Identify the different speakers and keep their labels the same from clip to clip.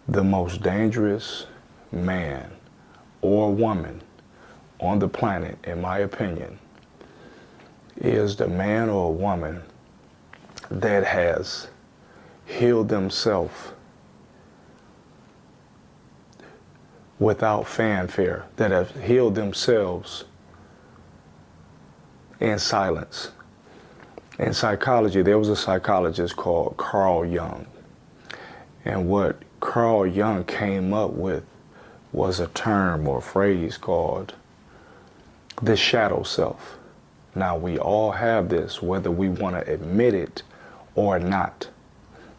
Speaker 1: The most dangerous man or woman on the planet, in my opinion, is the man or woman that has healed themselves without fanfare, that have healed themselves in silence. In psychology, there was a psychologist called Carl Jung. And what Carl Jung came up with was a term or phrase called the shadow self. Now, we all have this, whether we want to admit it or not.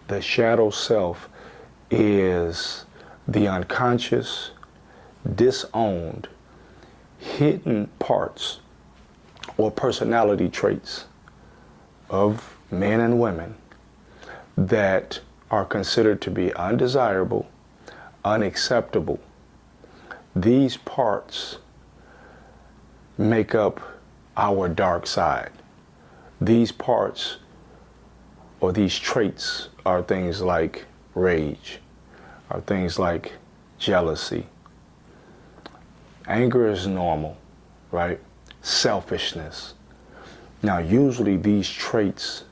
Speaker 1: The shadow self is the unconscious, disowned, hidden parts or personality traits of men and women that are considered to be undesirable, unacceptable. These parts make up our dark side. These parts or these traits are things like rage, are things like jealousy. Anger is normal, right? Selfishness. Now, usually these traits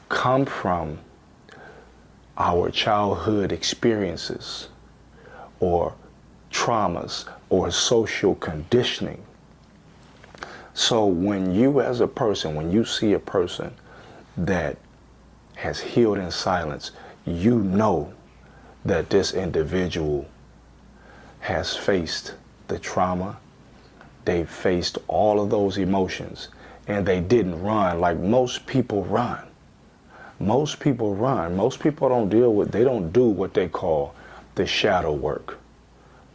Speaker 1: come from our childhood experiences or traumas or social conditioning. So when you as a person, when you see a person that has healed in silence, you know that this individual has faced the trauma, they faced all of those emotions, and they didn't run like most people run. Most people run. Most people they don't do what they call the shadow work.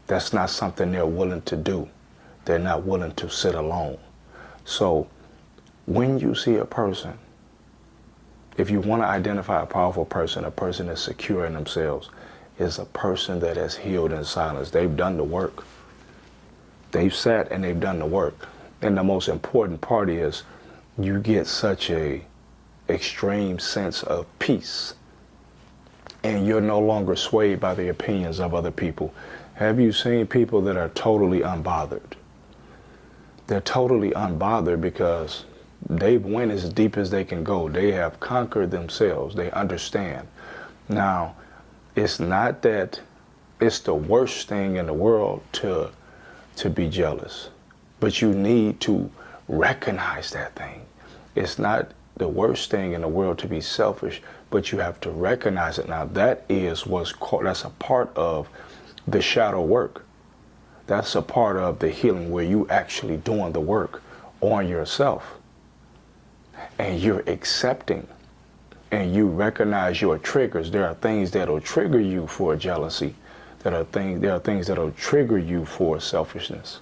Speaker 1: That's not something they're willing to do. They're not willing to sit alone. So when you see a person, if you want to identify a powerful person, a person that's secure in themselves, is a person that has healed in silence. They've done the work. They've sat and they've done the work. And the most important part is you get such a extreme sense of peace, and you're no longer swayed by the opinions of other people. Have you seen people that are totally unbothered? They're totally unbothered because they went as deep as they can go. They have conquered themselves. They understand. Now, it's not that it's the worst thing in the world to be jealous, but you need to recognize that thing. It's not the worst thing in the world to be selfish, but you have to recognize it. Now, that is that's a part of the shadow work. That's a part of the healing where you actually doing the work on yourself. And you're accepting and you recognize your triggers. There are things that'll trigger you for jealousy. There are things that'll trigger you for selfishness.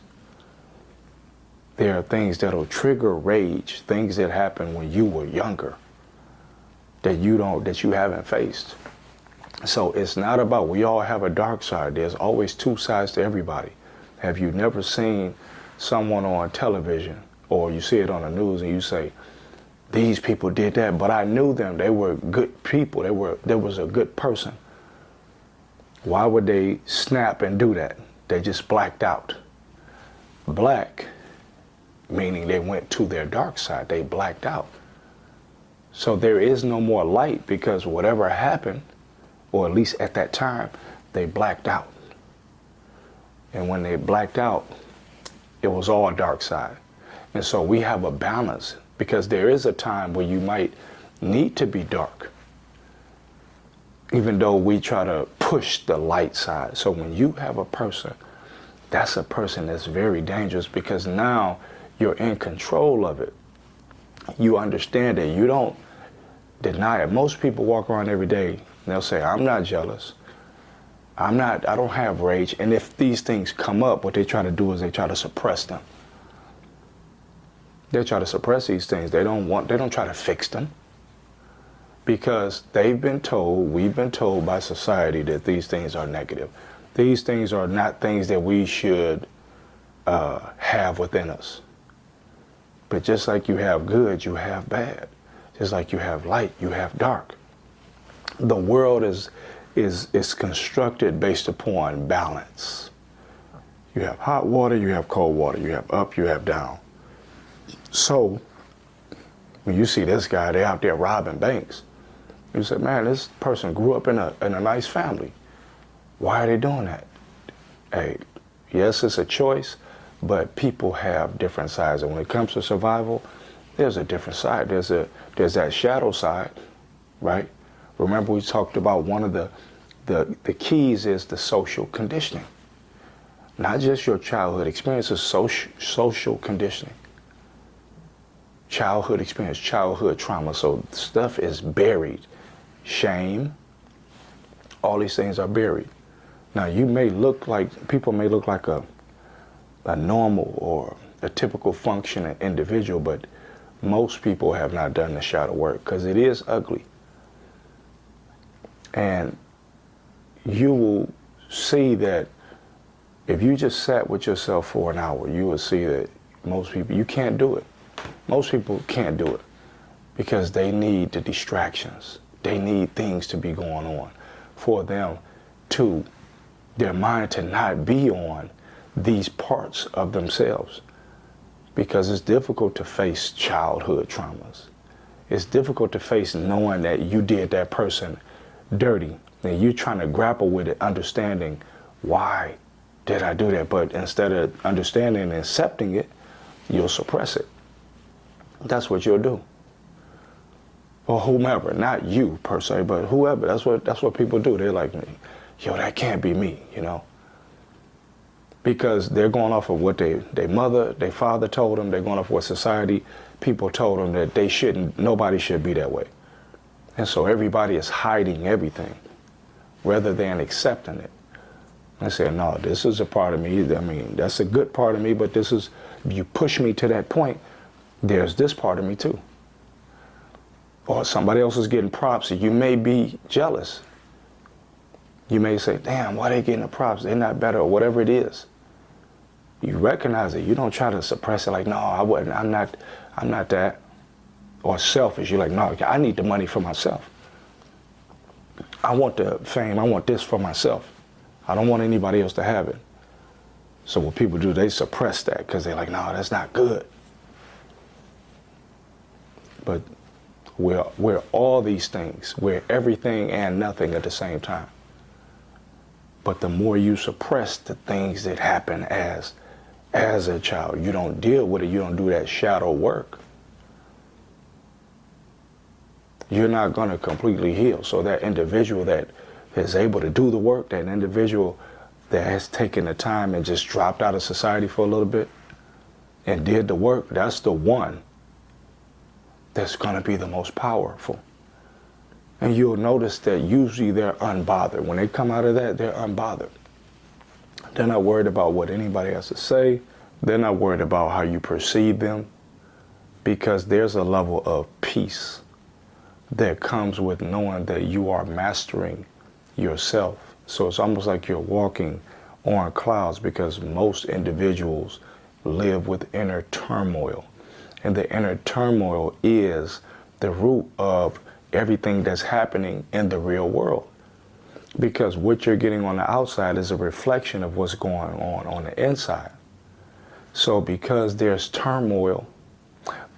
Speaker 1: There are things that'll trigger rage, things that happened when you were younger that you haven't faced. So it's not about, we all have a dark side. There's always two sides to everybody. Have you never seen someone on television or you see it on the news and you say, these people did that, but I knew them. They were good people. There was a good person. Why would they snap and do that? They just blacked out. Black, meaning they went to their dark side. They blacked out. So there is no more light because whatever happened, or at least at that time, they blacked out. And when they blacked out, it was all dark side. And so we have a balance because there is a time where you might need to be dark, even though we try to push the light side. So when you have a person, that's a person that's very dangerous because now you're in control of it. You understand it. You don't deny it. Most people walk around every day and they'll say, I'm not jealous. I don't have rage. And if these things come up, what they try to do is they try to suppress them. They try to suppress these things. They don't try to fix them because we've been told by society that these things are negative. These things are not things that we should have within us. But just like you have good, you have bad. Just like you have light, you have dark. The world is is constructed based upon balance. You have hot water, you have cold water, you have up, you have down. So when you see this guy, they're out there robbing banks, you say, man, this person grew up in a nice family. Why are they doing that? Hey, yes, it's a choice, but people have different sides. And when it comes to survival, there's a different side. There's that shadow side, right? Remember we talked about one of the keys is the social conditioning. Not just your childhood experiences, social conditioning. Childhood experience, childhood trauma. So stuff is buried. Shame, all these things are buried. Now you may look like, people may look like a normal or a typical functioning individual, but most people have not done the shadow work because it is ugly. And you will see that if you just sat with yourself for an hour, you will see that most people, you can't do it. Most people can't do it because they need the distractions. They need things to be going on for them to, their mind to not be on these parts of themselves, because it's difficult to face childhood traumas. It's difficult to face knowing that you did that person dirty and you're trying to grapple with it, understanding why did I do that? But instead of understanding and accepting it, you'll suppress it. That's what you'll do. Or whomever, not you per se, but whoever. That's what people do. They're like, yo, that can't be me, you know? Because they're going off of what their mother, their father told them. They're going off what society, people told them that they shouldn't, nobody should be that way. And so everybody is hiding everything rather than accepting it. I say, no, this is a part of me. I mean, that's a good part of me, but this is, you push me to that point, there's this part of me too. Or somebody else is getting props, and you may be jealous. You may say, damn, why are they getting the props? They're not better, or whatever it is. You recognize it. You don't try to suppress it like, no, I wouldn't. I'm not that. Or selfish. You're like, no, I need the money for myself. I want the fame. I want this for myself. I don't want anybody else to have it. So what people do, they suppress that because they're like, no, that's not good. But we're all these things. We're everything and nothing at the same time. But the more you suppress the things that happen as a child, you don't deal with it, you don't do that shadow work, you're not going to completely heal. So that individual that is able to do the work, that individual that has taken the time and just dropped out of society for a little bit and did the work, that's the one that's going to be the most powerful. And you'll notice that usually they're unbothered. When they come out of that, they're unbothered. They're not worried about what anybody has to say. They're not worried about how you perceive them, because there's a level of peace that comes with knowing that you are mastering yourself. So it's almost like you're walking on clouds, because most individuals live with inner turmoil. And the inner turmoil is the root of everything that's happening in the real world. Because what you're getting on the outside is a reflection of what's going on the inside. So because there's turmoil,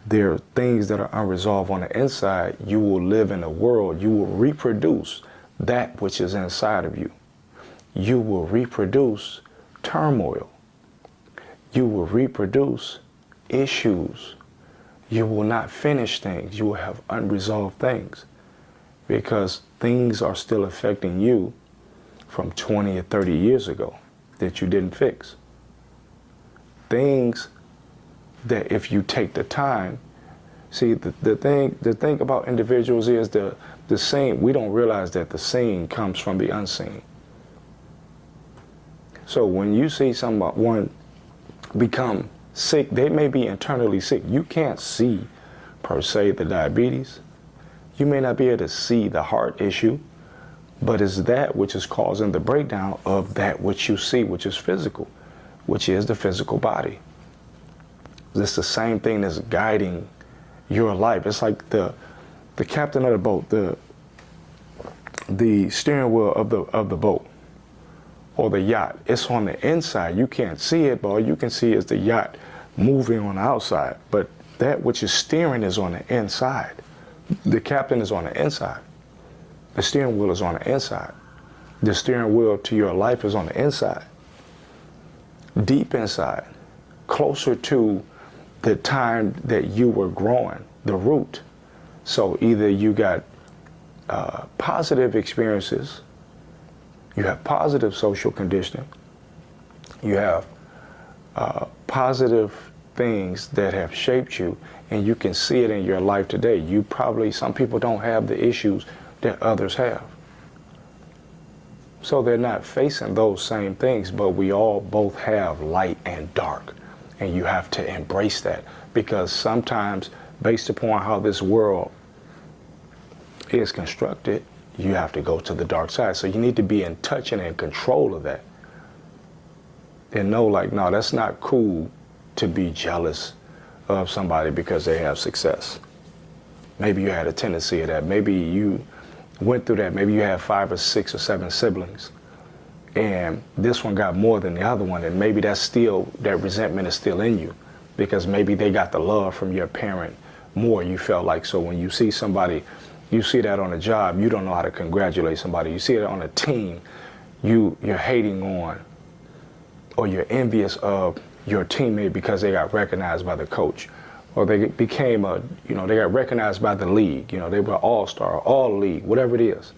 Speaker 1: there are things that are unresolved on the inside, you will live in a world, you will reproduce that which is inside of you. You will reproduce turmoil. You will reproduce issues. You will not finish things. You will have unresolved things, because things are still affecting you from 20 or 30 years ago that you didn't fix. Things that if you take the time, see, the thing about individuals is the seen, we don't realize that the seen comes from the unseen. So when you see someone become sick, they may be internally sick. You can't see, per se, the diabetes. You may not be able to see the heart issue, but it's that which is causing the breakdown of that which you see, which is physical, which is the physical body. It's the same thing that's guiding your life. It's like the captain of the boat, the steering wheel of the boat or the yacht. It's on the inside. You can't see it, but all you can see is the yacht moving on the outside. But that which is steering is on the inside. The captain is on the inside. The steering wheel is on the inside. The steering wheel to your life is on the inside. Deep inside, closer to the time that you were growing, the root. So either you got positive experiences, you have positive social conditioning, you have positive things that have shaped you, and you can see it in your life today. Some people don't have the issues that others have. So they're not facing those same things, but we all both have light and dark, and you have to embrace that, because sometimes, based upon how this world is constructed, you have to go to the dark side. So you need to be in touch and in control of that. And know, like, no, that's not cool to be jealous of somebody because they have success. Maybe you had a tendency of that. Maybe you went through that. Maybe you had 5 or 6 or 7 siblings, and this one got more than the other one, and maybe that resentment is still in you, because maybe they got the love from your parent more, you felt like. So when you see somebody, you see that on a job, you don't know how to congratulate somebody. You see it on a team, you're hating on, or you're envious of your teammate because they got recognized by the coach, or they became they got recognized by the league. They were all-star, all-league, whatever it is.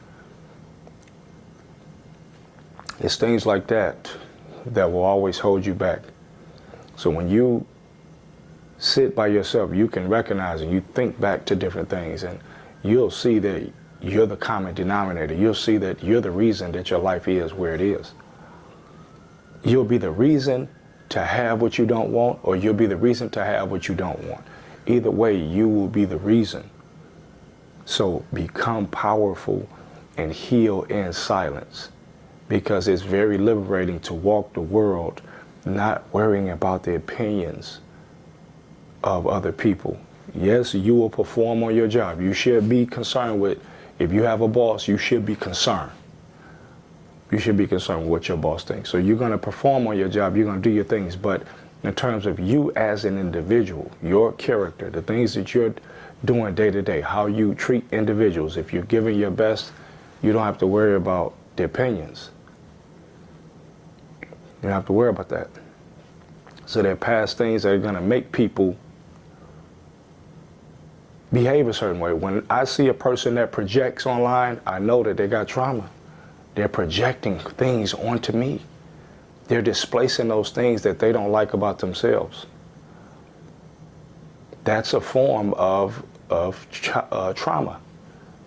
Speaker 1: It's things like that that will always hold you back. So when you sit by yourself, you can recognize and you think back to different things, and you'll see that you're the common denominator. You'll see that you're the reason that your life is where it is. You'll be the reason to have what you don't want, or you'll be the reason to have what you don't want. Either way, you will be the reason. So become powerful and heal in silence, because it's very liberating to walk the world not worrying about the opinions of other people. Yes, you will perform on your job. You should be concerned with, if you have a boss, you should be concerned. You should be concerned with what your boss thinks. So you're going to perform on your job, you're going to do your things, but in terms of you as an individual, your character, the things that you're doing day to day, how you treat individuals, if you're giving your best, you don't have to worry about the opinions. You don't have to worry about that. So there are past things that are going to make people behave a certain way. When I see a person that projects online, I know that they got trauma. They're projecting things onto me. They're displacing those things that they don't like about themselves. That's a form of trauma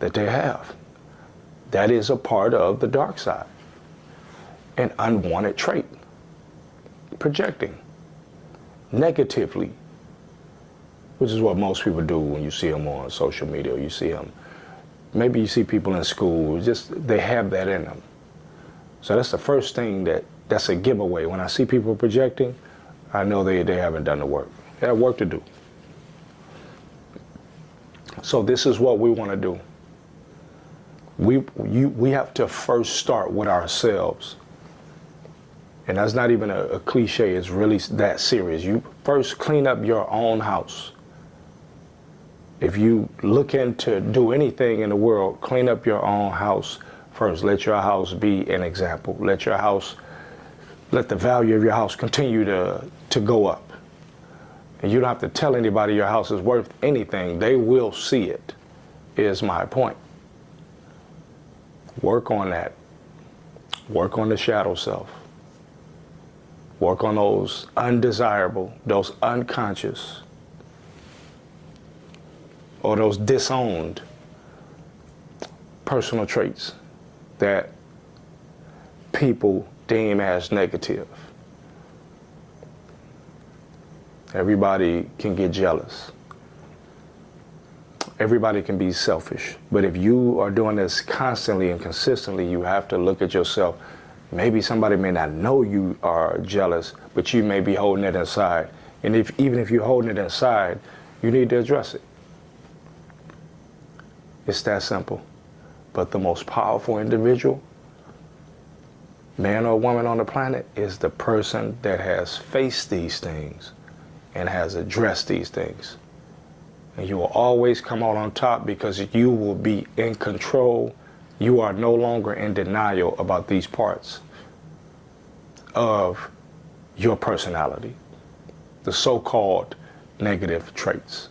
Speaker 1: that they have. That is a part of the dark side. An unwanted trait. Projecting negatively, which is what most people do when you see them on social media. You see them, maybe you see people in school, they have that in them. So that's the first thing that's a giveaway. When I see people projecting, I know they haven't done the work. They have work to do. So this is what we want to do. We have to first start with ourselves. And that's not even a cliche, it's really that serious. You first clean up your own house. If you looking to do anything in the world, clean up your own house first. Let your house be an example. Let the value of your house continue to go up. And you don't have to tell anybody your house is worth anything. They will see it, is my point. Work on that. Work on the shadow self. Work on those undesirable, those unconscious, or those disowned personal traits that people deem as negative. Everybody can get jealous. Everybody can be selfish. But if you are doing this constantly and consistently, you have to look at yourself. Maybe somebody may not know you are jealous, but you may be holding it inside. And even if you're holding it inside, you need to address it. It's that simple. But the most powerful individual, man or woman on the planet, is the person that has faced these things and has addressed these things. And you will always come out on top because you will be in control. You are no longer in denial about these parts of your personality, the so-called negative traits.